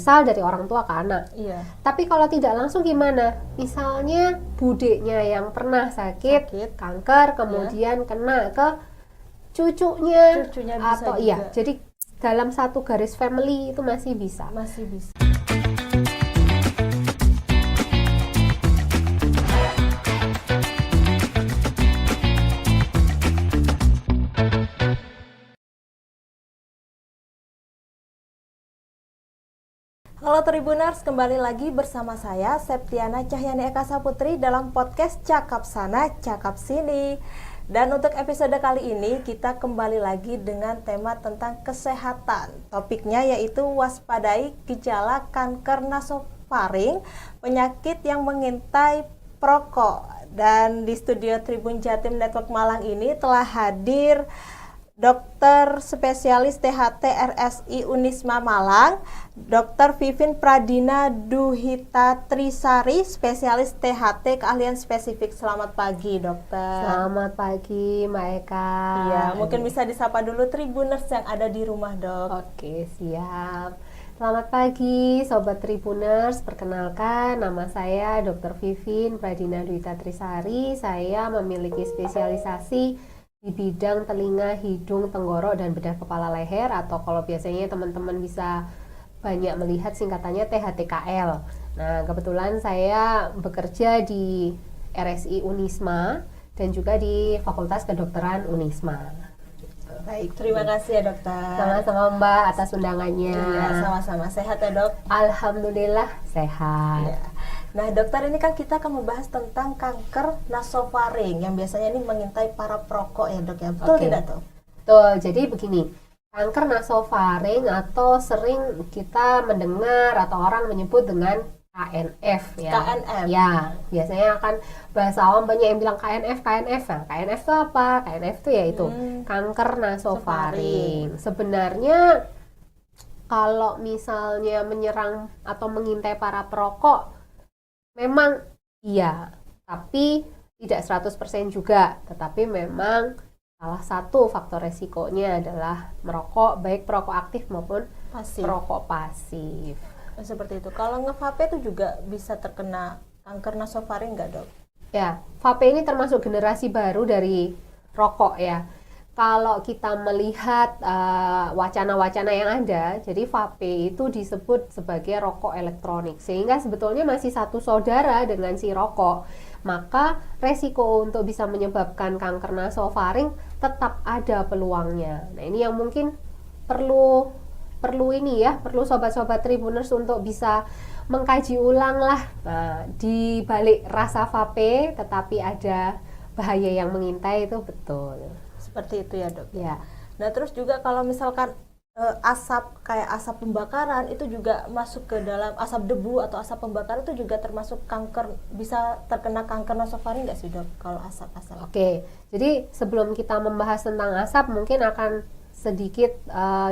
misal dari orang tua ke anak. Iya. Tapi kalau tidak langsung gimana? Misalnya budeknya yang pernah sakit. Kanker, kemudian kena ke cucunya Bisa atau juga. iya. Jadi dalam satu garis family itu masih bisa. Halo Tribuners, kembali lagi bersama saya Septiana Cahyani Eka Saputri dalam podcast Cakap Sana, Cakap Sini. Dan untuk episode kali ini kita kembali lagi dengan tema tentang kesehatan. Topiknya yaitu waspadai gejala kanker nasofaring, penyakit yang mengintai perokok. Dan di studio Tribun Jatim Network Malang ini telah hadir Dokter Spesialis THT RSI Unisma Malang, Dr. Vivin Pradina Duhita Trisari, Spesialis THT Keahlian Spesifik. Selamat pagi, Dokter. Selamat pagi, Mbak Eka. Iya, mungkin bisa disapa dulu Tribuners yang ada di rumah, Dok. Oke, siap. Selamat pagi, Sobat Tribuners. Perkenalkan, nama saya Dr. Vivin Pradina Duhita Trisari. Saya memiliki spesialisasi di bidang telinga, hidung, tenggorok, dan bedah kepala leher, atau kalau biasanya teman-teman bisa banyak melihat singkatannya THTKL. Nah, kebetulan saya bekerja di RSI Unisma dan juga di Fakultas Kedokteran Unisma. Baik, terima kasih ya, Dokter. Sama-sama Mbak atas undangannya. Iya, sama-sama. Sehat ya, Dok? Alhamdulillah sehat. Ya. Nah, Dokter, ini kan kita akan membahas tentang kanker nasofaring yang biasanya ini mengintai para perokok ya, Dok ya. Betul tidak, Dok? Betul. Jadi begini, kanker nasofaring atau sering kita mendengar atau orang menyebut dengan KNF ya. KNF. Ya, biasanya akan bahasa awam banyak yang bilang KNF. Nah, KNF itu apa? KNF itu yaitu kanker nasofaring. Sebenarnya kalau misalnya menyerang atau mengintai para perokok memang iya, tapi tidak 100% juga. Tetapi memang salah satu faktor resikonya adalah merokok, baik perokok aktif maupun perokok pasif. Seperti itu. Kalau nge-vape itu juga bisa terkena kanker nasofaring nggak, Dok? Ya, vape ini termasuk generasi baru dari rokok ya. Kalau kita melihat wacana-wacana yang ada, jadi vape itu disebut sebagai rokok elektronik, sehingga sebetulnya masih satu saudara dengan si rokok. Maka resiko untuk bisa menyebabkan kanker nasofaring tetap ada peluangnya. Nah, ini yang mungkin perlu sobat-sobat Tribuners untuk bisa mengkaji ulang lah. Nah, di balik rasa vape tetapi ada bahaya yang mengintai itu betul. Seperti itu ya, Dok. Ya. Nah, terus juga kalau misalkan asap kayak asap pembakaran itu juga masuk ke dalam asap debu atau asap pembakaran itu juga termasuk kanker, bisa terkena kanker nasofaring nggak sih, Dok, kalau asap-asap? Oke, jadi sebelum kita membahas tentang asap mungkin akan sedikit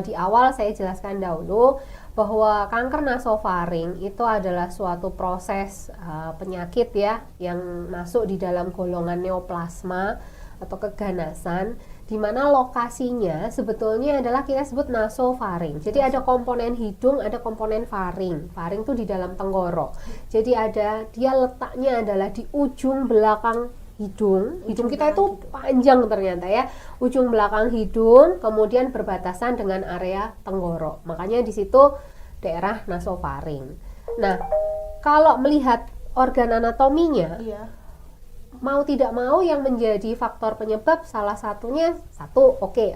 di awal saya jelaskan dahulu bahwa kanker nasofaring itu adalah suatu proses penyakit ya yang masuk di dalam golongan neoplasma atau keganasan, di mana lokasinya sebetulnya adalah kita sebut nasofaring. Jadi ada komponen hidung, ada komponen faring. Faring itu di dalam tenggorok. Jadi dia letaknya adalah di ujung belakang hidung. Hidung kita itu panjang ternyata ya. Ujung belakang hidung, kemudian berbatasan dengan area tenggorok. Makanya di situ daerah nasofaring. Nah, kalau melihat organ anatominya, mau tidak mau yang menjadi faktor penyebab salah satunya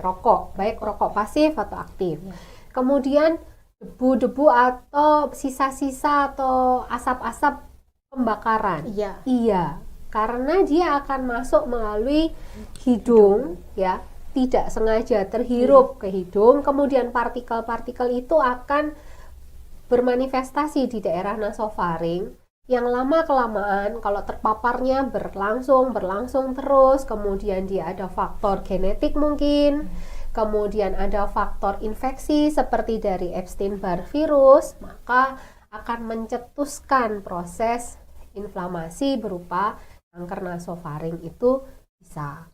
rokok, baik rokok pasif atau aktif. Kemudian debu-debu atau sisa-sisa atau asap-asap pembakaran. Iya, karena dia akan masuk melalui hidung ya, tidak sengaja terhirup ke hidung, kemudian partikel-partikel itu akan bermanifestasi di daerah nasofaring. Yang lama-kelamaan kalau terpaparnya berlangsung terus, kemudian dia ada faktor genetik mungkin, kemudian ada faktor infeksi seperti dari Epstein-Barr virus, maka akan mencetuskan proses inflamasi berupa kanker nasofaring itu bisa.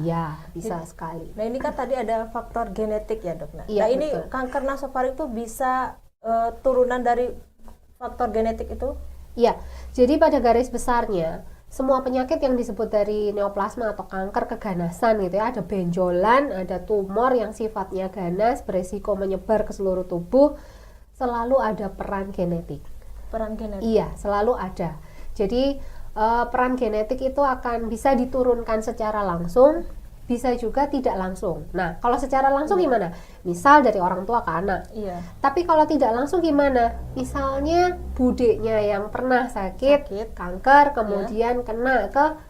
Iya, bisa sekali. Nah, ini kan tadi ada faktor genetik ya, Dok. Nah, iya, ini kanker nasofaring itu bisa turunan dari faktor genetik itu? Iya, jadi pada garis besarnya semua penyakit yang disebut dari neoplasma atau kanker keganasan gitu ya, ada benjolan, ada tumor yang sifatnya ganas, beresiko menyebar ke seluruh tubuh, selalu ada peran genetik. Peran genetik? Iya, selalu ada. Jadi peran genetik itu akan bisa diturunkan secara langsung, bisa juga tidak langsung. Nah, kalau secara langsung gimana? Misal dari orang tua ke anak. Iya. Tapi kalau tidak langsung gimana? Misalnya budeknya yang pernah sakit. Kanker, kemudian kena ke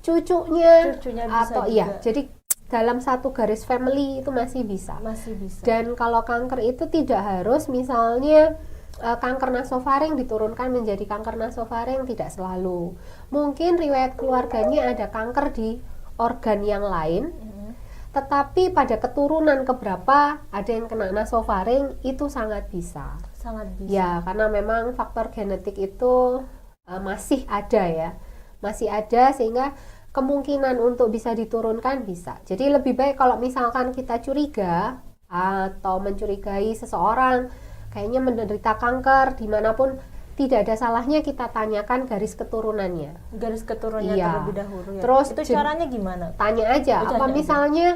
cucunya bisa atau juga. iya. Jadi dalam satu garis family itu masih bisa. Masih bisa. Dan kalau kanker itu tidak harus misalnya kanker nasofaring diturunkan menjadi kanker nasofaring, tidak selalu. Mungkin riwayat keluarganya ada kanker di organ yang lain, tetapi pada keturunan keberapa ada yang kena nasofaring, itu sangat bisa. Sangat bisa. Ya, karena memang faktor genetik itu masih ada ya. Masih ada sehingga kemungkinan untuk bisa diturunkan bisa. Jadi lebih baik kalau misalkan kita curiga atau mencurigai seseorang kayaknya menderita kanker dimanapun, tidak ada salahnya kita tanyakan garis keturunannya. Garis keturunannya iya. terlebih dahulu ya. Terus itu caranya gimana? Tanya aja, Oh, apa tanya misalnya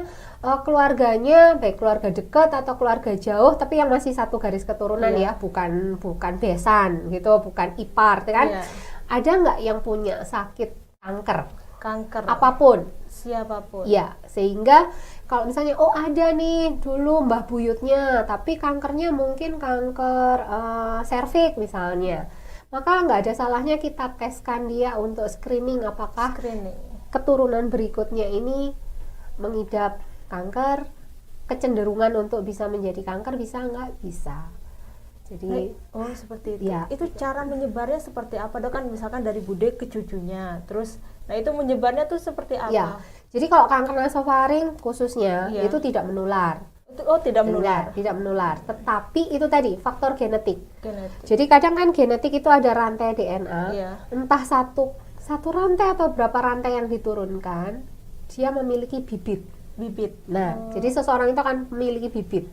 keluarganya, baik keluarga dekat atau keluarga jauh, tapi yang masih satu garis keturunan Iya. ya, bukan besan gitu, bukan ipar, kan? Iya. Ada nggak yang punya sakit kanker? Kanker. Apapun. Siapapun. Ya, sehingga kalau misalnya ada nih dulu mbah buyutnya, tapi kankernya mungkin kanker serviks misalnya, maka nggak ada salahnya kita teskan dia untuk screening apakah keturunan berikutnya ini mengidap kanker, kecenderungan untuk bisa menjadi kanker bisa nggak? Bisa. Jadi seperti itu. Ya. Itu cara menyebarnya seperti apa, Dok? Kan misalkan dari bude ke cucunya, terus nah itu menyebarnya tuh seperti apa? Ya. Jadi kalau kanker nasofaring khususnya Iya. itu tidak menular. Tidak menular. Tidak menular. Tetapi itu tadi faktor genetik. Genetik. Jadi kadang kan genetik itu ada rantai DNA. Iya. Entah satu rantai atau berapa rantai yang diturunkan, dia memiliki bibit. Nah, jadi seseorang itu akan memiliki bibit.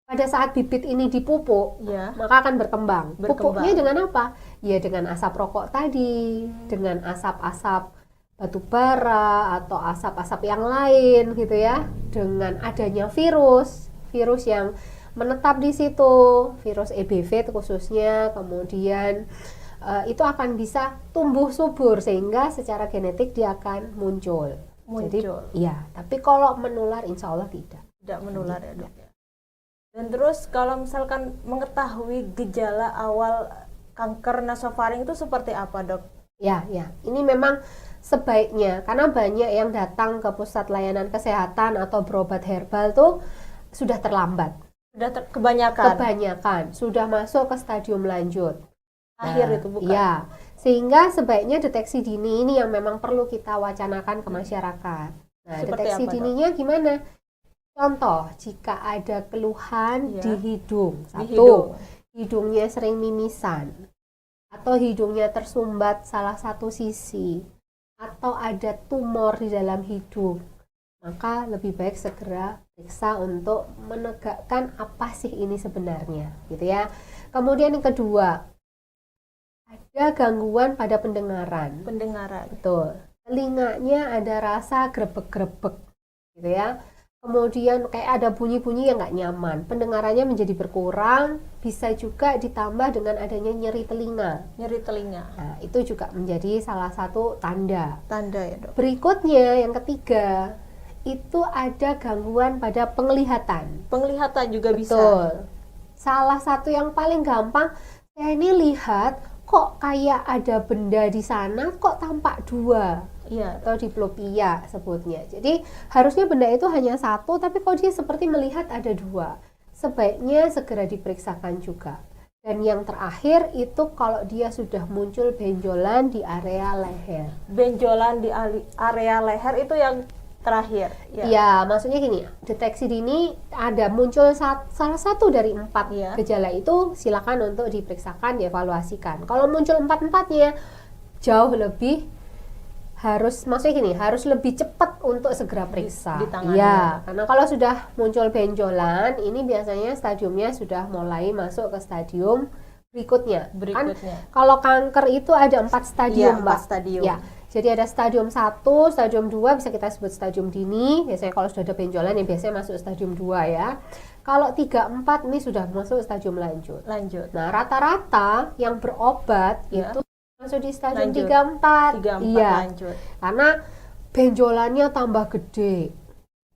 Pada saat bibit ini dipupuk, Iya. maka akan berkembang. Pupuknya dengan apa? Ya dengan asap rokok tadi, dengan asap-asap batu bara atau asap-asap yang lain gitu ya, dengan adanya virus yang menetap di situ, virus EBV khususnya, kemudian itu akan bisa tumbuh subur sehingga secara genetik dia akan muncul. Jadi ya, tapi kalau menular insya Allah tidak menular ya, Dok. Dan terus kalau misalkan mengetahui gejala awal kanker nasofaring itu seperti apa, Dok? Ya, ini memang sebaiknya, karena banyak yang datang ke pusat layanan kesehatan atau berobat herbal tuh sudah terlambat. Kebanyakan sudah masuk ke stadium lanjut. Akhir itu bukan? Ya, sehingga sebaiknya deteksi dini ini yang memang perlu kita wacanakan ke masyarakat. Nah, deteksi dininya gimana? Contoh, jika ada keluhan di hidung, hidungnya sering mimisan, atau hidungnya tersumbat salah satu sisi, atau ada tumor di dalam hidung, maka lebih baik segera periksa untuk menegakkan apa sih ini sebenarnya, gitu ya. Kemudian yang kedua, ada gangguan pada pendengaran. Betul. Telinganya ada rasa grebek-grebek, gitu ya. Kemudian kayak ada bunyi-bunyi yang nggak nyaman, pendengarannya menjadi berkurang, bisa juga ditambah dengan adanya nyeri telinga. Nah, itu juga menjadi salah satu tanda ya, Dok. Berikutnya yang ketiga, itu ada gangguan pada penglihatan. Penglihatan juga bisa. Betul. Salah satu yang paling gampang, saya ini lihat kok kayak ada benda di sana, kok tampak dua. Atau diplopia sebutnya. Jadi harusnya benda itu hanya satu, tapi kok dia seperti melihat ada dua. Sebaiknya segera diperiksakan juga. Dan yang terakhir itu kalau dia sudah muncul benjolan di area leher. Benjolan di area leher itu yang terakhir. Ya, maksudnya gini, deteksi dini ada muncul salah satu dari 4 gejala itu, silakan untuk diperiksakan, dievaluasikan. Kalau muncul 4-empatnya, jauh lebih maksudnya gini, harus lebih cepat untuk segera periksa. ditangani. Iya, karena kalau sudah muncul benjolan, ini biasanya stadiumnya sudah mulai masuk ke stadium berikutnya. Kan kalau kanker itu ada 4 stadium, Mbak. 4 stadium. Ya. Jadi ada stadium 1, stadium 2 bisa kita sebut stadium dini. Biasanya kalau sudah ada benjolan ya biasanya masuk stadium 2 ya. Kalau 3, 4 ini sudah masuk stadium lanjut. Nah, rata-rata yang berobat itu masuk di stadium 3, 4. Iya. Lanjut. Karena benjolannya tambah gede.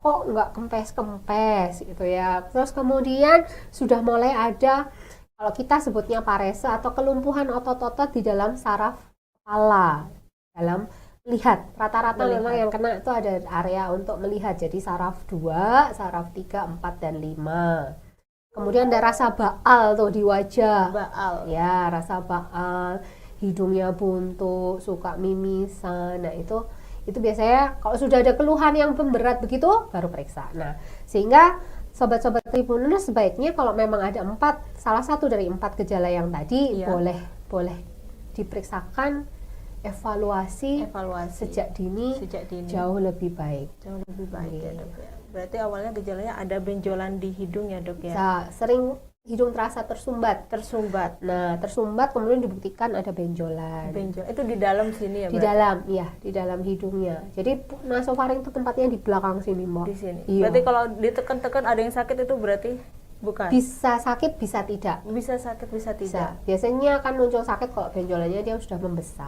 Kok nggak kempes-kempes gitu ya. Terus kemudian sudah mulai ada, kalau kita sebutnya parese atau kelumpuhan otot-otot di dalam saraf kepala, dalam melihat. Rata-rata memang yang kena itu ada area untuk melihat, jadi saraf 2, saraf 3, 4, dan 5. Kemudian ada rasa baal tuh di wajah. Ya, rasa baal, hidungnya buntu, suka mimisan. Nah, itu biasanya kalau sudah ada keluhan yang pemberat begitu baru periksa. Nah, sehingga sobat-sobat Tribuners sebaiknya kalau memang ada salah satu dari 4 gejala yang tadi boleh diperiksakan, evaluasi sejak dini jauh lebih baik. Ya, Dok, ya. Berarti awalnya gejalanya ada benjolan di hidung ya, Dok, ya. Sering hidung terasa tersumbat. Nah, tersumbat kemudian dibuktikan ada benjolan. Itu di dalam sini ya, Di dalam hidungnya. Jadi nasofaring itu tempatnya di belakang sini, Mbak. Di sini. Iya. Berarti kalau ditekan-tekan ada yang sakit itu berarti bukan? Bisa sakit, bisa tidak. Bisa sakit, bisa tidak. Biasanya akan muncul sakit kalau benjolannya dia sudah membesar.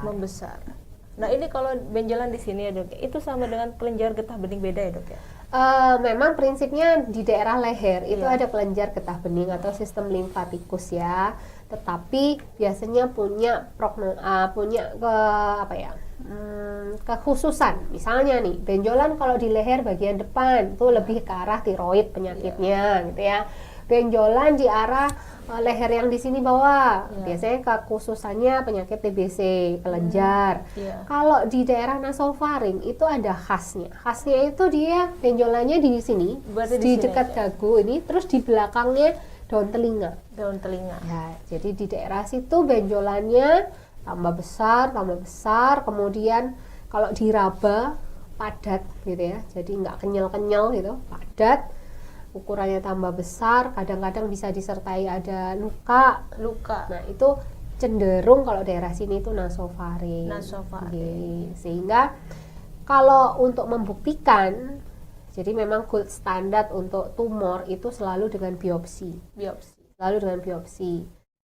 Nah, ini kalau benjolan di sini ya, Dok, itu sama dengan kelenjar getah bening beda ya, Dok, ya? Memang prinsipnya di daerah leher itu ada kelenjar getah bening atau sistem limfatikus ya, tetapi biasanya punya kekhususan. Misalnya nih, benjolan kalau di leher bagian depan itu lebih ke arah tiroid penyakitnya gitu ya. Benjolan di arah leher yang di sini bawah, biasanya kekhususannya penyakit TBC, kelenjar. Kalau di daerah nasofaring itu ada khasnya. Khasnya itu dia benjolannya di sini, di dekat dagu ini, terus di belakangnya daun telinga. Ya, jadi di daerah situ benjolannya tambah besar, kemudian kalau diraba padat gitu ya, jadi nggak kenyal gitu, padat. Ukurannya tambah besar, kadang-kadang bisa disertai ada luka. Nah, itu cenderung kalau daerah sini itu nasofaring. Sehingga kalau untuk membuktikan, jadi memang gold standard untuk tumor itu selalu dengan biopsi.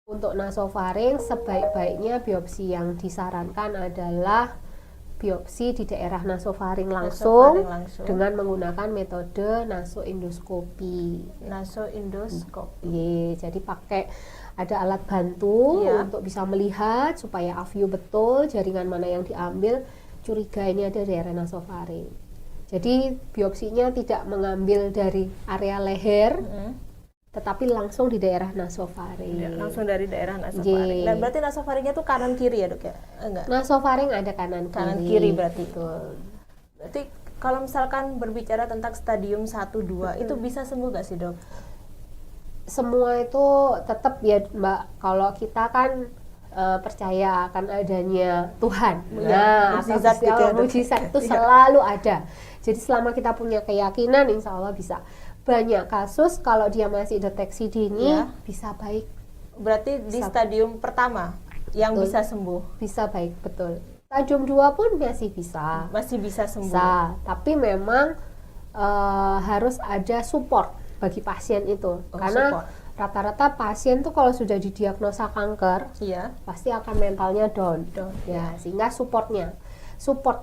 Untuk nasofaring sebaik-baiknya biopsi yang disarankan adalah biopsi di daerah nasofaring langsung dengan menggunakan metode nasoendoskopi. Jadi pakai ada alat bantu untuk bisa melihat supaya aview betul jaringan mana yang diambil, curiga ini ada daerah nasofaring. Jadi biopsinya tidak mengambil dari area leher, tetapi langsung di daerah nasofaring. Langsung dari daerah nasofaring. Dan berarti nasofaringnya tuh kanan kiri ya, Dok, ya? Enggak. Nasofaring ada kanan kiri berarti. Berarti kalau misalkan berbicara tentang stadium 1, 2 itu bisa sembuh nggak sih, Dok? Semua itu tetap ya, Mbak. Kalau kita kan percaya akan adanya Tuhan. Mukjizat itu selalu ada. Jadi selama kita punya keyakinan, insya Allah bisa. Banyak kasus kalau dia masih deteksi dini bisa baik. Berarti di stadium pertama yang bisa sembuh. Bisa baik, betul. Stadium 2 pun masih bisa. Masih bisa sembuh. Tapi memang harus ada support bagi pasien itu. Karena rata-rata pasien tuh kalau sudah didiagnosa kanker, pasti akan mentalnya down. Ya, sehingga support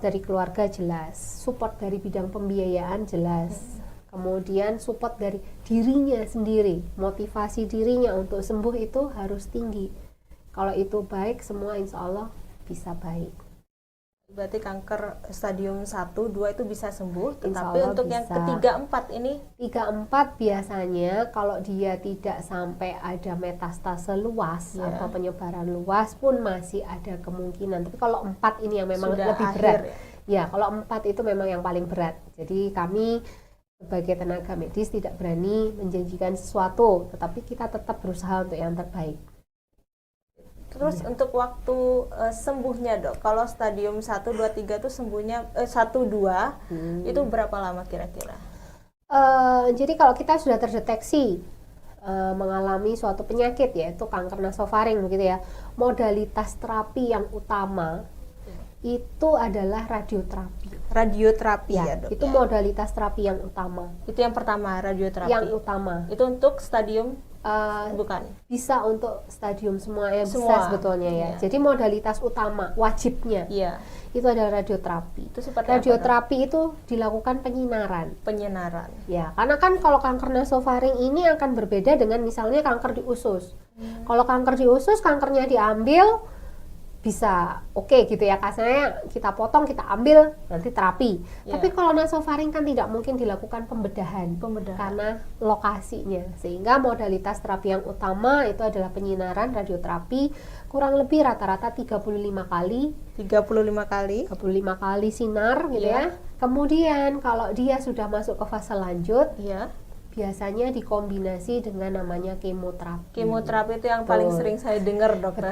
dari keluarga jelas, support dari bidang pembiayaan jelas. Kemudian support dari dirinya sendiri, motivasi dirinya untuk sembuh itu harus tinggi. Kalau itu baik, semua insya Allah bisa baik. Berarti kanker stadium 1, 2 itu bisa sembuh, tetapi untuk yang ketiga, 4 ini? 3, 4 biasanya kalau dia tidak sampai ada metastase luas atau penyebaran luas pun masih ada kemungkinan. Tapi kalau 4 ini yang memang sudah lebih berat. Ya, kalau 4 itu memang yang paling berat. Jadi kami sebagai tenaga medis tidak berani menjanjikan sesuatu, tetapi kita tetap berusaha untuk yang terbaik. Terus untuk waktu sembuhnya dok, kalau stadium 1, 2, 3 itu sembuhnya 1, 2 itu berapa lama kira-kira? Jadi kalau kita sudah terdeteksi mengalami suatu penyakit yaitu kanker nasofaring begitu ya, modalitas terapi yang utama itu adalah radioterapi. Radioterapi ya, Ya, dok. itu modalitas terapi yang utama. Itu yang pertama, radioterapi. Yang utama. Itu untuk stadium bukan. Bisa untuk stadium semua ya, Semua. bisa sebetulnya ya. Iya. Jadi modalitas utama wajibnya Iya. itu adalah radioterapi. Itu seperti Radioterapi itu dilakukan penyinaran. Penyinaran. Ya, karena kan kalau kanker nasofaring ini akan berbeda dengan misalnya kanker di usus. Kalau kanker di usus, kankernya diambil bisa oke gitu ya, kasarnya kita potong, kita ambil, nanti terapi. Ya. Tapi kalau nasofaring kan tidak mungkin dilakukan pembedahan karena lokasinya. Sehingga modalitas terapi yang utama itu adalah penyinaran radioterapi, kurang lebih rata-rata 35 kali 35 kali sinar gitu ya. Kemudian kalau dia sudah masuk ke fase lanjut, Iya. biasanya dikombinasi dengan namanya kemoterapi. Kemoterapi itu yang paling sering saya dengar, dokter.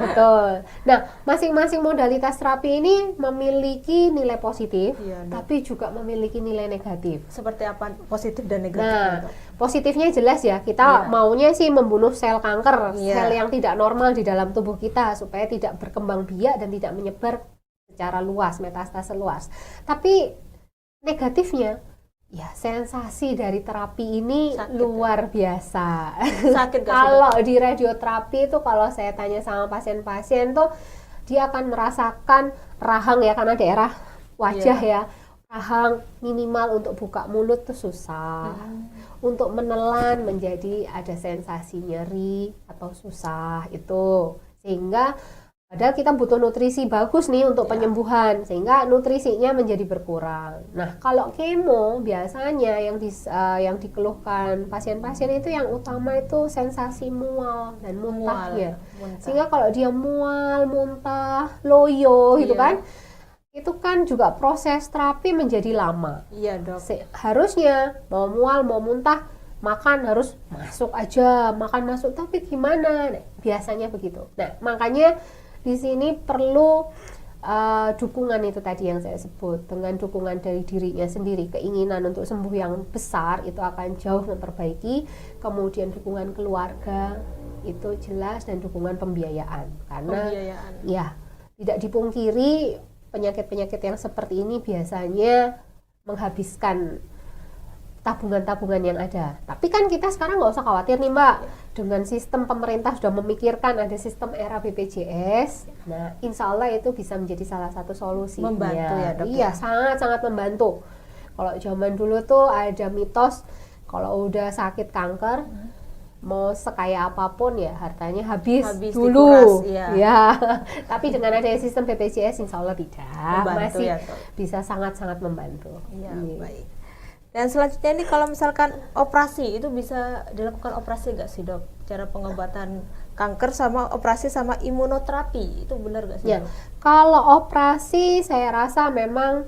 Betul. Nah, masing-masing modalitas terapi ini memiliki nilai positif, Iya, Dok. tapi juga memiliki nilai negatif. Seperti apa positif dan negatif, Nah, Dok? positifnya jelas ya, kita maunya sih membunuh sel kanker, Iya. sel yang tidak normal di dalam tubuh kita supaya tidak berkembang biak dan tidak menyebar secara luas, metastase luas. Tapi negatifnya, ya sensasi dari terapi ini Sakit, luar biasa. Sakit gak sih, Kalau di radioterapi itu kalau saya tanya sama pasien-pasien tuh dia akan merasakan rahang ya, karena daerah wajah ya, rahang minimal untuk buka mulut tuh susah. Untuk menelan menjadi ada sensasi nyeri atau susah itu. Sehingga padahal kita butuh nutrisi bagus nih untuk penyembuhan, sehingga nutrisinya menjadi berkurang. Nah, kalau kemo biasanya yang dikeluhkan pasien-pasien itu yang utama itu sensasi mual dan muntahnya. Sehingga kalau dia mual, muntah, loyo gitu kan, itu kan juga proses terapi menjadi lama. Iya, dok. Harusnya mau mual, mau muntah, makan harus masuk aja, makan masuk, tapi gimana? Nah, biasanya begitu. Nah, makanya di sini perlu dukungan itu tadi yang saya sebut. Dengan dukungan dari dirinya sendiri, keinginan untuk sembuh yang besar itu akan jauh memperbaiki. Kemudian dukungan keluarga itu jelas, dan dukungan pembiayaan. Karena ya tidak dipungkiri penyakit-penyakit yang seperti ini biasanya menghabiskan tabungan-tabungan yang ada. Tapi kan kita sekarang nggak usah khawatir nih Mbak, dengan sistem pemerintah sudah memikirkan ada sistem era BPJS. Nah, insya Allah itu bisa menjadi salah satu solusi. Membantu ya, dok. Iya, sangat-sangat membantu. Kalau zaman dulu tuh ada mitos kalau udah sakit kanker, mau sekaya apapun ya hartanya habis dulu. Dikuras, ya. Tapi dengan adanya sistem BPJS insya Allah tidak, Membantu masih ya, dok. bisa sangat-sangat membantu. Iya, baik. Dan selanjutnya ini kalau misalkan operasi itu bisa dilakukan operasi nggak sih, dok? Cara pengobatan kanker sama operasi sama imunoterapi itu benar nggak sih, Ya, dok? kalau operasi saya rasa memang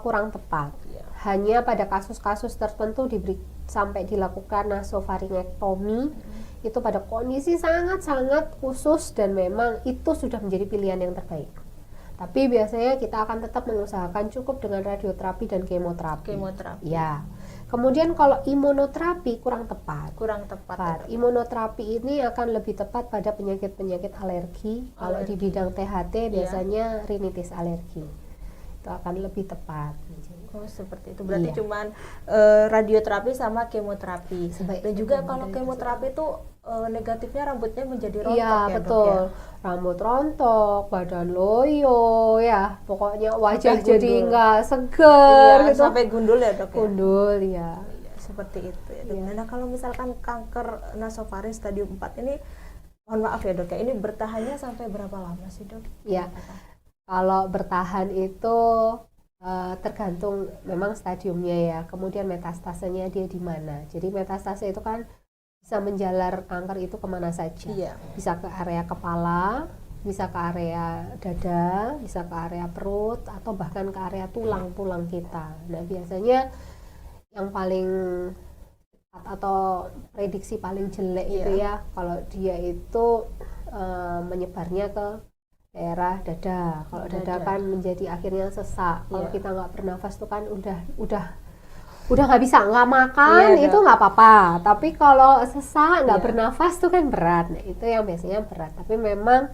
kurang tepat. Hanya pada kasus-kasus tertentu sampai dilakukan nasofaringektomi, itu pada kondisi sangat-sangat khusus dan memang itu sudah menjadi pilihan yang terbaik. Tapi biasanya kita akan tetap mengusahakan cukup dengan radioterapi dan kemoterapi. Ya. Kemudian kalau imunoterapi kurang tepat. Ya, Imunoterapi ini akan lebih tepat pada penyakit-penyakit alergi. Kalau di bidang THT biasanya rinitis alergi. Itu akan lebih tepat. Oh, seperti itu. Berarti cuman radioterapi sama kemoterapi. Dan juga kalau kemoterapi itu negatifnya rambutnya menjadi rontok ya, betul. Dok, ya? Rambut rontok, badan loyo ya. Pokoknya wajah jadi nggak seger gitu. Sampai gundul ya, dok, ya? Gundul ya. Seperti itu ya, dok. Nah, kalau misalkan kanker nasofaring stadium 4 ini, mohon maaf ya, dok ya, ini bertahannya sampai berapa lama sih, dok? Ya. Kalau bertahan itu tergantung memang stadiumnya ya, kemudian metastasenya dia di mana. Jadi metastase itu kan bisa menjalar kanker itu kemana saja. Bisa ke area kepala, bisa ke area dada, bisa ke area perut, atau bahkan ke area tulang-tulang kita. Nah, biasanya yang paling atau prediksi paling jelek itu ya, kalau dia itu menyebarnya ke daerah dada. Kalau dada kan menjadi akhirnya sesak. Kalau kita nggak bernafas tuh kan udah nggak bisa, nggak makan itu nggak apa-apa, tapi kalau sesak nggak bernafas tuh kan berat. Nah itu yang biasanya berat, tapi memang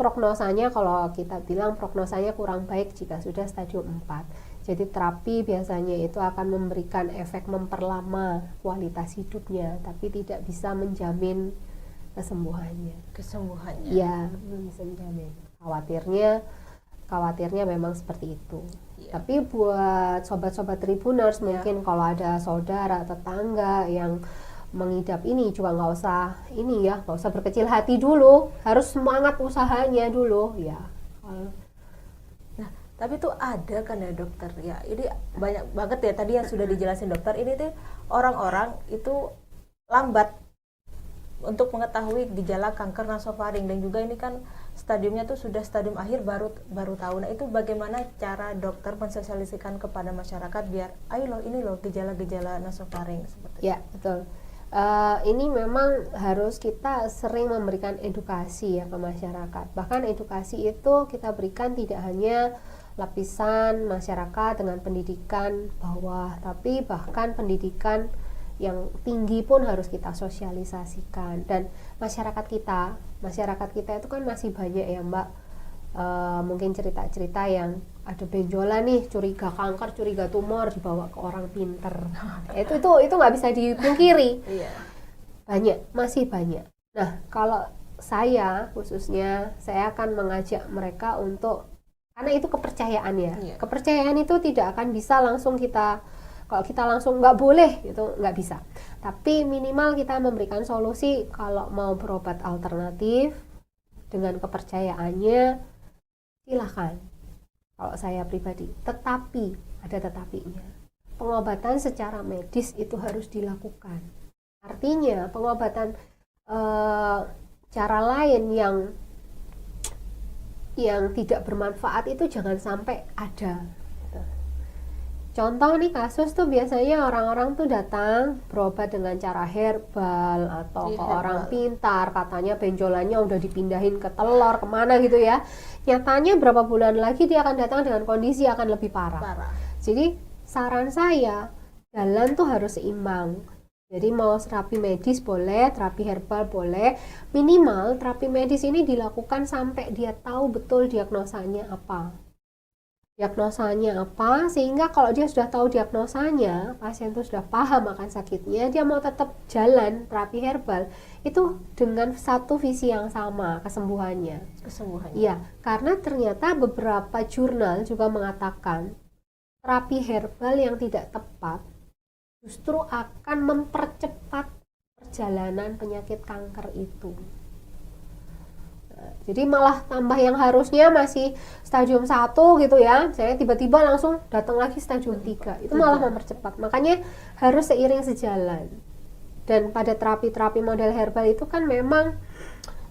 prognosanya, kalau kita bilang prognosanya kurang baik jika sudah stadium 4. Jadi terapi biasanya itu akan memberikan efek memperlama kualitas hidupnya, tapi tidak bisa menjamin kesembuhannya. Ya, belum bisa menjamin. Khawatirnya memang seperti itu. Tapi buat sobat-sobat Tribuners, mungkin kalau ada saudara, tetangga yang mengidap ini juga nggak usah berkecil hati dulu, harus semangat usahanya dulu ya. Nah, tapi tuh ada kan ya dokter ya, ini banyak banget ya tadi yang sudah dijelasin dokter, ini tuh orang-orang itu lambat untuk mengetahui gejala kanker nasofaring, dan juga ini kan stadiumnya tuh sudah stadium akhir baru tahu. Nah itu bagaimana cara dokter mensosialisasikan kepada masyarakat biar ayo loh ini loh gejala-gejala nasofaring seperti ya itu. Betul. Ini memang harus kita sering memberikan edukasi ya ke masyarakat. Bahkan edukasi itu kita berikan tidak hanya lapisan masyarakat dengan pendidikan bawah, tapi bahkan pendidikan yang tinggi pun harus kita sosialisasikan. Dan masyarakat kita itu kan masih banyak ya Mbak, mungkin cerita-cerita yang ada benjolan nih, curiga kanker, curiga tumor, dibawa ke orang pinter. itu nggak bisa dipungkiri. Masih banyak. Nah kalau saya khususnya, saya akan mengajak mereka untuk, karena itu kepercayaan ya. Kepercayaan itu tidak akan bisa langsung kalau kita langsung nggak boleh, itu nggak bisa. Tapi minimal kita memberikan solusi. Kalau mau berobat alternatif dengan kepercayaannya, silahkan. Kalau saya pribadi, tetapi ada tetapinya. Pengobatan secara medis itu harus dilakukan. Artinya pengobatan cara lain yang tidak bermanfaat itu jangan sampai ada. Contoh nih kasus tuh biasanya orang-orang tuh datang berobat dengan cara herbal atau ke orang pintar, katanya benjolannya udah dipindahin ke telur kemana gitu ya. Nyatanya berapa bulan lagi dia akan datang dengan kondisi akan lebih parah. Jadi saran saya, jalan tuh harus seimbang. Jadi mau terapi medis boleh, terapi herbal boleh. Minimal terapi medis ini dilakukan sampai dia tahu betul diagnosanya apa, sehingga kalau dia sudah tahu diagnosanya, pasien itu sudah paham akan sakitnya, dia mau tetap jalan terapi herbal itu dengan satu visi yang sama, kesembuhannya. Iya, karena ternyata beberapa jurnal juga mengatakan terapi herbal yang tidak tepat justru akan mempercepat perjalanan penyakit kanker itu. Jadi malah tambah yang harusnya masih stadium 1 gitu ya, misalnya tiba-tiba langsung datang lagi stadium 3, itu malah mempercepat. Makanya harus seiring sejalan. Dan pada terapi-terapi model herbal itu kan memang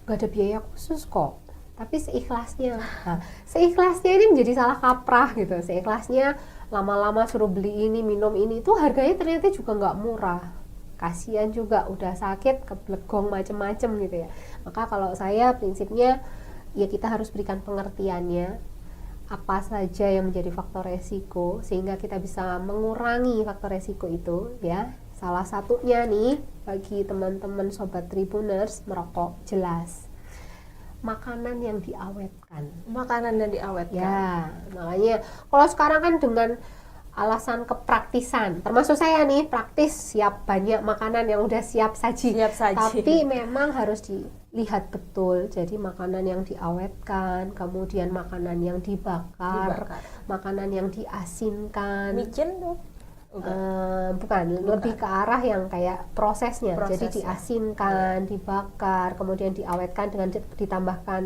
gak ada biaya khusus kok, tapi seikhlasnya. Nah, seikhlasnya ini menjadi salah kaprah gitu. Seikhlasnya lama-lama suruh beli ini, minum ini, itu harganya ternyata juga gak murah. Kasihan juga, udah sakit keblegong macem-macem gitu ya. Maka kalau saya prinsipnya ya kita harus berikan pengertiannya apa saja yang menjadi faktor resiko, sehingga kita bisa mengurangi faktor resiko itu ya. Salah satunya nih bagi teman-teman sobat Tribuners, merokok, jelas makanan yang diawetkan. Ya, makanya kalau sekarang kan dengan alasan kepraktisan, termasuk saya nih praktis, siap banyak makanan yang udah siap saji. Tapi memang harus dilihat betul. Jadi makanan yang diawetkan, kemudian makanan yang dibakar. Makanan yang diasinkan. Micin tuh? Bukan, lebih ke arah yang kayak prosesnya. Jadi diasinkan, dibakar, kemudian diawetkan dengan ditambahkan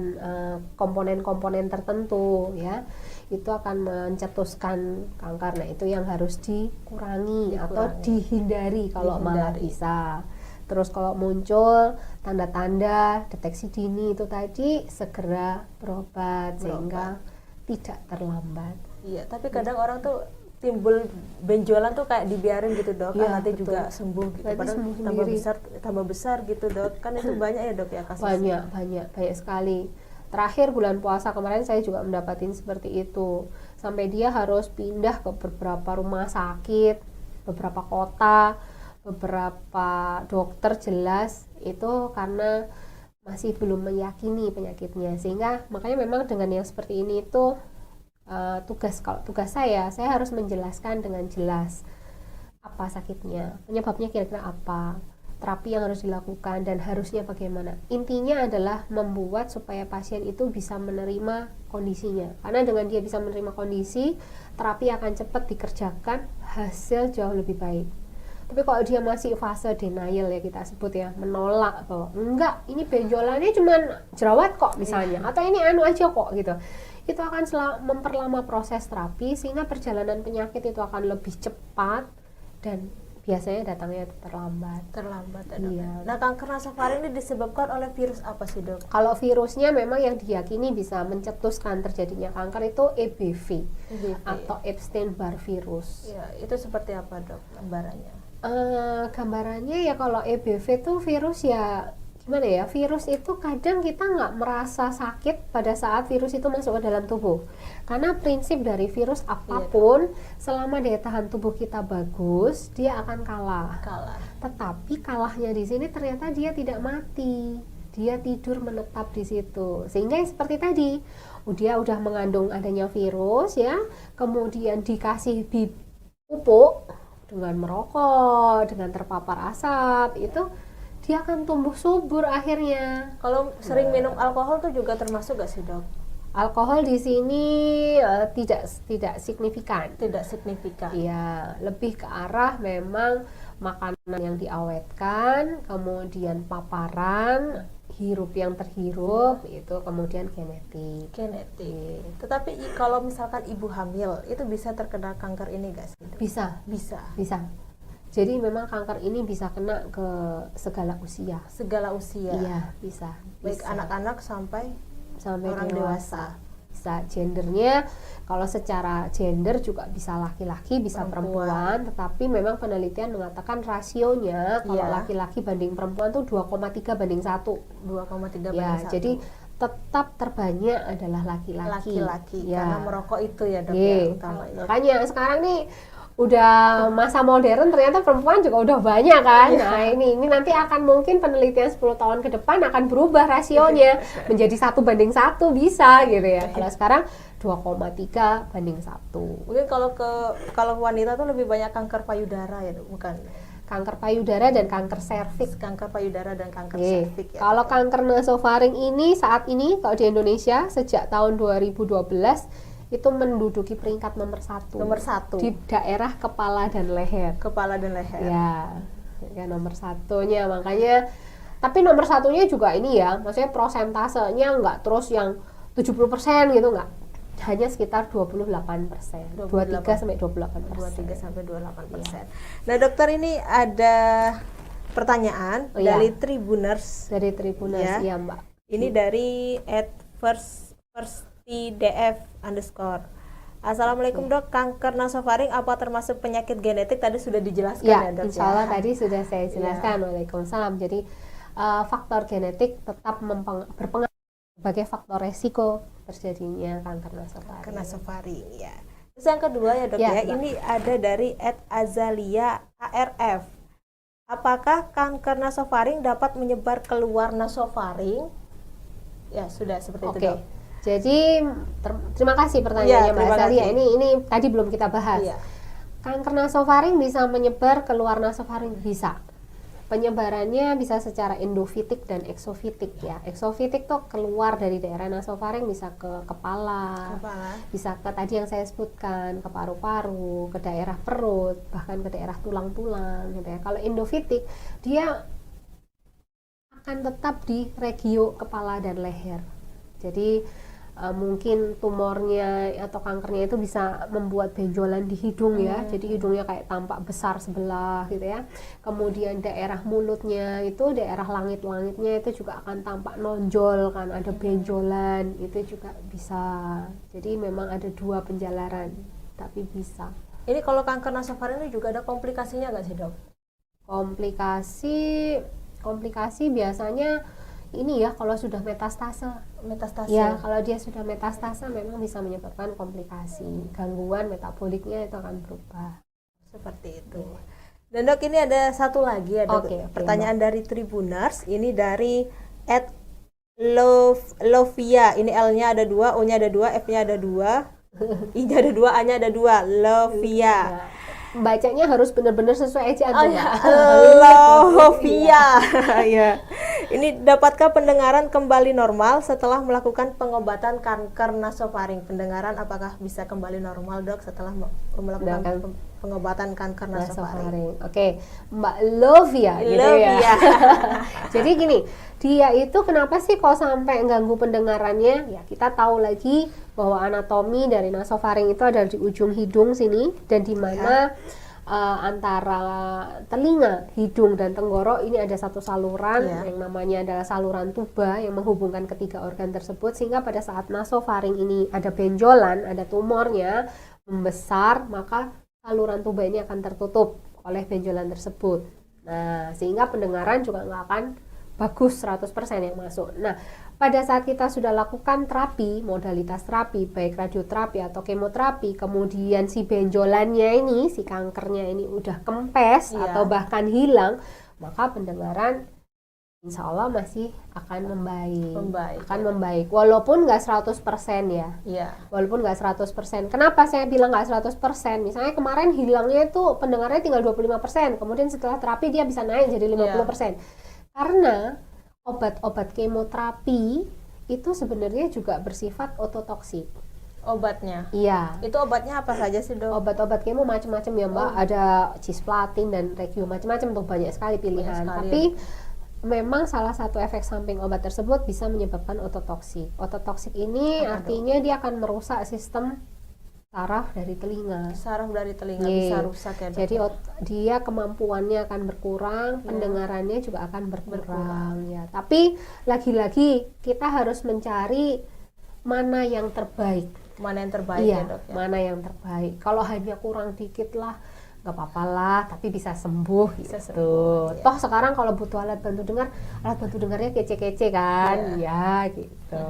komponen-komponen tertentu ya. Itu akan mencetuskan kanker. Nah itu yang harus dikurangi. Atau dihindari kalau malah bisa. Terus kalau muncul tanda-tanda deteksi dini itu tadi, segera berobat sehingga tidak terlambat. Iya, tapi kadang orang tuh timbul benjolan tuh kayak dibiarin gitu dok, Iya, nanti betul. juga sembuh gitu. Nanti Padahal sembuh tambah sendiri. besar gitu dok. Kan itu banyak ya dok ya kasusnya. Banyak sekali. Terakhir bulan puasa kemarin saya juga mendapatin seperti itu. Sampai dia harus pindah ke beberapa rumah sakit, beberapa kota, beberapa dokter jelas itu karena masih belum meyakini penyakitnya. Sehingga makanya memang dengan yang seperti ini itu kalau tugas saya harus menjelaskan dengan jelas apa sakitnya, penyebabnya kira-kira apa, terapi yang harus dilakukan dan harusnya bagaimana. Intinya adalah membuat supaya pasien itu bisa menerima kondisinya. Karena dengan dia bisa menerima kondisi, terapi akan cepat dikerjakan, hasil jauh lebih baik. Tapi kalau dia masih fase denial ya kita sebut ya, menolak bahwa enggak, ini benjolannya cuman jerawat kok misalnya, atau ini anu aja kok gitu, itu akan memperlama proses terapi sehingga perjalanan penyakit itu akan lebih cepat dan biasanya datangnya terlambat. Ya, dok. Iya. Nah kanker nasofaring ini disebabkan oleh virus apa sih dok? Kalau virusnya memang yang diyakini bisa mencetuskan terjadinya kanker itu EBV, atau Epstein-Barr virus. Ya, itu seperti apa dok gambarannya? Gambarannya ya kalau EBV itu virus ya gimana ya, virus itu kadang kita nggak merasa sakit pada saat virus itu masuk ke dalam tubuh, karena prinsip dari virus apapun selama daya tahan tubuh kita bagus dia akan kalah. Tetapi kalahnya di sini ternyata dia tidak mati, dia tidur menetap di situ, sehingga seperti tadi dia udah mengandung adanya virus ya, kemudian dikasih pupuk dengan merokok, dengan terpapar asap, itu dia akan tumbuh subur akhirnya. Kalau sering minum alkohol tuh juga termasuk gak sih dok? Alkohol di sini tidak signifikan. Tidak signifikan. Iya, lebih ke arah memang makanan yang diawetkan, kemudian paparan, hirup yang terhirup, itu kemudian genetik. Tetapi kalau misalkan ibu hamil itu bisa terkena kanker ini gak sih dok? Bisa. Jadi memang kanker ini bisa kena ke segala usia. Iya, bisa. Baik anak-anak sampai orang dewasa. Bisa gendernya, kalau secara gender juga bisa laki-laki, bisa perempuan. Tetapi memang penelitian mengatakan rasionya kalau laki-laki banding perempuan tuh 2,3 banding 1. 2,3 banding 1. Jadi tetap terbanyak adalah laki-laki. Karena merokok itu ya dok ya utamanya. Makanya sekarang nih udah masa modern ternyata perempuan juga udah banyak kan. Nah ini nanti akan mungkin penelitian 10 tahun ke depan akan berubah rasionya menjadi 1 banding 1 bisa gitu ya. Kalau sekarang 2,3 banding 1. Mungkin kalau wanita tuh lebih banyak kanker payudara ya dok, bukan? Kanker payudara dan kanker serviks. Kanker payudara dan kanker serviks ya. Kalau kanker nasofaring ini saat ini kalau di Indonesia sejak tahun 2012 itu menduduki peringkat nomor 1 di daerah kepala dan leher. Ya nomor 1-nya, makanya tapi nomor 1-nya juga ini ya, maksudnya prosentasenya enggak terus yang 70% gitu, enggak, hanya sekitar 28%, 23 sampai 28%. Nah dokter, ini ada pertanyaan dari Tribuners. Ya mbak. Ini dari @firstidf_. Assalamualaikum dok, kanker nasofaring apa termasuk penyakit genetik? Tadi sudah dijelaskan ya dok. Insya Allah tadi sudah saya jelaskan. Waalaikumsalam. Jadi faktor genetik tetap berpengaruh sebagai faktor resiko terjadinya kanker nasofaring. Ya. Terus yang kedua ya dok ya, ini ada dari @azalia_arf. Apakah kanker nasofaring dapat menyebar keluar nasofaring? Ya sudah seperti itu dok. Jadi terima kasih pertanyaannya Mbak Azalia. Ini tadi belum kita bahas. Kanker nasofaring bisa menyebar keluar nasofaring, bisa. Penyebarannya bisa secara endofitik dan eksofitik ya. Eksofitik tuh keluar dari daerah nasofaring, bisa ke kepala, bisa ke tadi yang saya sebutkan, ke paru-paru, ke daerah perut, bahkan ke daerah tulang-tulang gitu ya. Kalau endofitik dia akan tetap di regio kepala dan leher. Jadi mungkin tumornya atau kankernya itu bisa membuat benjolan di hidung ya, jadi hidungnya kayak tampak besar sebelah gitu ya. Kemudian daerah mulutnya itu, daerah langit-langitnya itu juga akan tampak nonjol kan, ada benjolan, itu juga bisa. Jadi memang ada 2 penjalaran, tapi bisa. Ini kalau kanker nasofaring ini juga ada komplikasinya nggak sih dok? Komplikasi biasanya ini ya kalau sudah metastase. Metastase. Ya, kalau dia sudah metastase memang bisa menyebabkan komplikasi. Gangguan metaboliknya itu akan berubah. Seperti itu. Dan dok, ini ada satu lagi ya dok. Oke, pertanyaan dari Tribuners. Ini dari Lovia. Ini L-nya ada 2, O-nya ada 2, F-nya ada 2, I-nya ada 2, A-nya ada 2. Lovia. Bacanya harus benar-benar sesuai ejaan. Oh ya, Lovia. Ya. Ini dapatkah pendengaran kembali normal setelah melakukan pengobatan kanker nasofaring? Pendengaran apakah bisa kembali normal dok setelah melakukan pengobatan kanker nasofaring? Oke, Mbak Lovia gitu ya. Jadi gini, dia itu kenapa sih kok sampai ganggu pendengarannya? Ya kita tahu lagi bahwa anatomi dari nasofaring itu ada di ujung hidung sini, dan di mana antara telinga, hidung, dan tenggorok ini ada satu saluran yang namanya adalah saluran tuba yang menghubungkan ketiga organ tersebut, sehingga pada saat nasofaring ini ada benjolan, ada tumornya membesar, maka saluran tuba ini akan tertutup oleh benjolan tersebut. Nah, sehingga pendengaran juga nggak akan bagus 100% yang masuk. Nah, pada saat kita sudah lakukan terapi, modalitas terapi, baik radioterapi atau kemoterapi, kemudian si benjolannya ini, si kankernya ini udah kempes atau bahkan hilang, maka pendengaran insya Allah masih akan membaik. Walaupun nggak 100% ya. Walaupun nggak 100%. Kenapa saya bilang nggak 100%? Misalnya kemarin hilangnya itu pendengarannya tinggal 25%, kemudian setelah terapi dia bisa naik jadi 50%. Karena obat-obat kemoterapi itu sebenarnya juga bersifat ototoksik. Obatnya? Iya. Itu obatnya apa saja sih dok? Obat-obat kemo macam-macam ya Mbak. Ada cisplatin dan regium, macam-macam tuh, banyak sekali pilihan. Tapi memang salah satu efek samping obat tersebut bisa menyebabkan ototoksik. Ototoksik ini artinya dia akan merusak sistem saraf dari telinga. Saraf dari telinga bisa rusak ya dok? Jadi dia kemampuannya akan berkurang, pendengarannya juga akan berkurang. Ya. Tapi lagi-lagi kita harus mencari mana yang terbaik. Mana yang terbaik ya dok? Mana yang terbaik. Kalau hanya kurang dikit lah, nggak apa-apa lah, tapi bisa sembuh gitu. Toh sekarang kalau butuh alat bantu dengarnya kece-kece kan, gitu.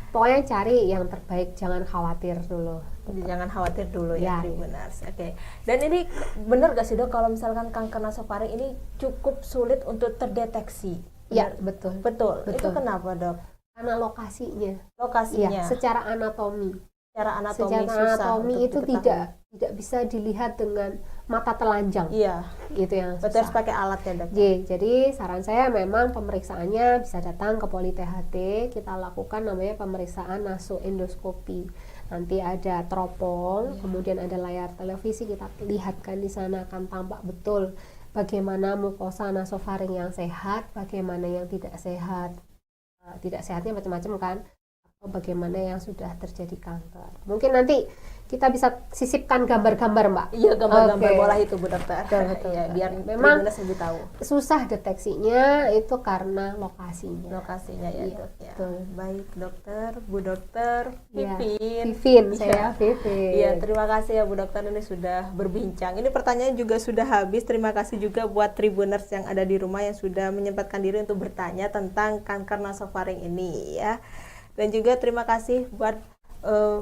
Pokoknya cari yang terbaik, jangan khawatir dulu. Jangan khawatir dulu ya, Tribuners. Oke. Dan ini benar gak sih dok kalau misalkan kanker nasofaring ini cukup sulit untuk terdeteksi? Iya, betul. Itu kenapa dok? Karena lokasinya. Lokasinya. Secara anatomi. Secara anatomi itu tidak bisa dilihat dengan mata telanjang. Itu yang susah. Betul, harus pakai alat ya dok. Jadi saran saya memang pemeriksaannya bisa datang ke Poli THT, kita lakukan namanya pemeriksaan nasoendoskopi. Nanti ada teropong, kemudian ada layar televisi, kita lihatkan di sana akan tampak betul bagaimana mukosa nasofaring yang sehat, bagaimana yang tidak sehat. Tidak sehatnya macam-macam kan, atau bagaimana yang sudah terjadi kanker. Mungkin nanti kita bisa sisipkan gambar-gambar Mbak. Iya, gambar-gambar bola itu Bu Dokter. Betul. Ya, biar memang lebih tahu. Susah deteksinya itu karena lokasinya. Ya dok. Betul. Baik dokter, Bu Dokter Vivin. Vivin. Iya, terima kasih ya Bu Dokter ini sudah berbincang. Ini pertanyaan juga sudah habis. Terima kasih juga buat Tribuners yang ada di rumah yang sudah menyempatkan diri untuk bertanya tentang kanker nasofaring ini ya. Dan juga terima kasih buat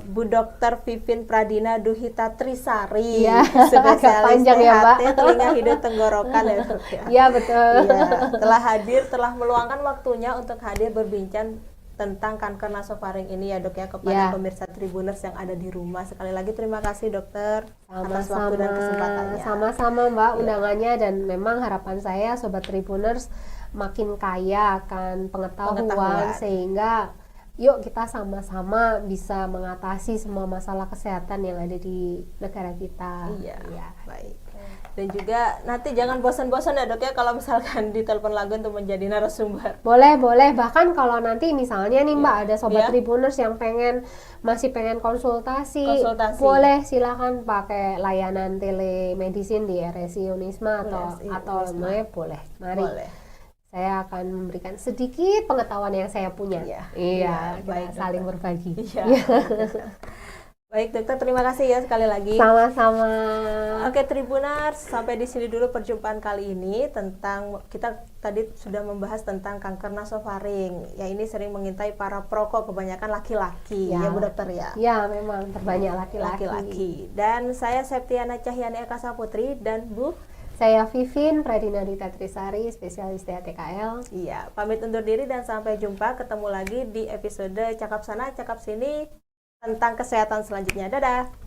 Bu Dokter Vivin Pradina Duhita Trisari, spesialis THT telinga hidung tenggorokan ya dok ya. Iya betul. Telah meluangkan waktunya untuk hadir berbincang tentang kanker nasofaring ini ya dok ya, kepada pemirsa Tribuners yang ada di rumah. Sekali lagi terima kasih dokter atas waktu dan kesempatannya. Sama-sama Mbak undangannya, dan memang harapan saya Sobat Tribuners makin kaya akan pengetahuan. Sehingga yuk kita sama-sama bisa mengatasi semua masalah kesehatan yang ada di negara kita. Baik. Dan juga nanti jangan bosan-bosan ya dok ya kalau misalkan ditelepon lagi untuk menjadi narasumber. Boleh. Bahkan kalau nanti misalnya nih Mbak ada Sobat Tribuners yang masih pengen konsultasi, boleh silakan pakai layanan telemedicine di RSI Unisma atau boleh. Mari. Saya akan memberikan sedikit pengetahuan yang saya punya. Kita saling berbagi. Baik dokter, terima kasih ya sekali lagi. Sama-sama. Oke Tribuners, sampai di sini dulu perjumpaan kali ini tentang kita tadi sudah membahas tentang kanker nasofaring. Ya ini sering mengintai para perokok kebanyakan laki-laki ya Bu Dokter ya. Ya memang terbanyak laki-laki. Dan saya Septiana Cahyani Eka Saputri dan Bu. Saya Vivin Pradina Dita Trisari, spesialis DATKL. Iya, pamit undur diri dan sampai jumpa, ketemu lagi di episode Cakap Sana Cakap Sini tentang kesehatan selanjutnya. Dadah.